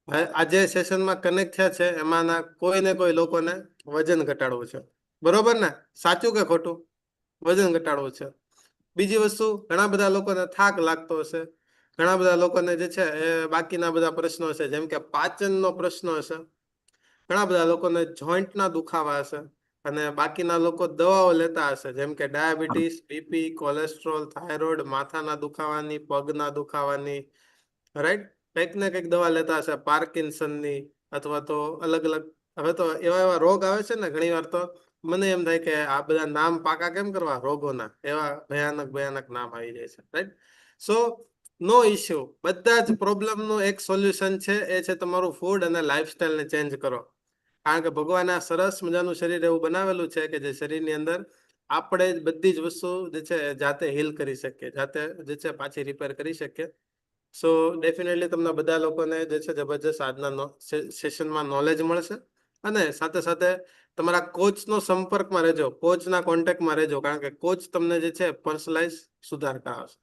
આજે સેશનમાં કનેક્ટ થયા છે એમાંના કોઈ ને કોઈ લોકોને વજન ઘટાડવું છે, બરોબર ને? સાચું કે ખોટું? વજન ઘટાડવું છે. બીજી વસ્તુ, ઘણા બધા લોકોને થાક લાગતો હશે, ઘણા બધા લોકોને જે છે એ બાકીના બધા પ્રશ્નો હશે, જેમ કે પાચનનો પ્રશ્ન હશે, ઘણા બધા લોકોને જોઈન્ટના દુખાવા હશે, અને બાકીના લોકો દવાઓ લેતા હશે, જેમ કે ડાયાબિટીસ, બીપી, કોલેસ્ટ્રોલ, થાઇરોઇડ, માથાના દુખાવાની, પગના દુખાવાની, રાઈટ? કંઈક ને કંઈક દવા લેતા હશે, પાર્કિન્સનની, અથવા તો અલગ અલગ. હવે તો એવા એવા રોગ આવે છે ને, ઘણી વાર તો મને એમ થાય કે આ બધા નામ પાકા કેમ કરવા રોગોના, એવા ભયાનક ભયાનક નામ આવી જાય છે, રાઈટ? સો નો ઇશ્યુ, બધા જ પ્રોબ્લેમનું એક સોલ્યુશન છે, એ છે તમારું ફૂડ અને લાઈફસ્ટાઈલને ચેન્જ કરો. કારણ કે ભગવાને આ સરસ મજાનું શરીર એવું બનાવેલું છે કે જે શરીરની અંદર આપણે જ બધી જ વસ્તુ જે છે જાતે હીલ કરી શકીએ, જાતે જે છે પાછી રિપેર કરી શકીએ. સો ડેફિનેટલી તમને બધા લોકોને જે છે જબરજસ્ત આજના સેશનમાં નોલેજ મળશે. અને સાથે સાથે તમારા કોચનો સંપર્કમાં રહેજો, કોચના કોન્ટેક્ટમાં રહેજો, કારણ કે કોચ તમને જે છે પર્સનલાઇઝ સુધારતા હશે.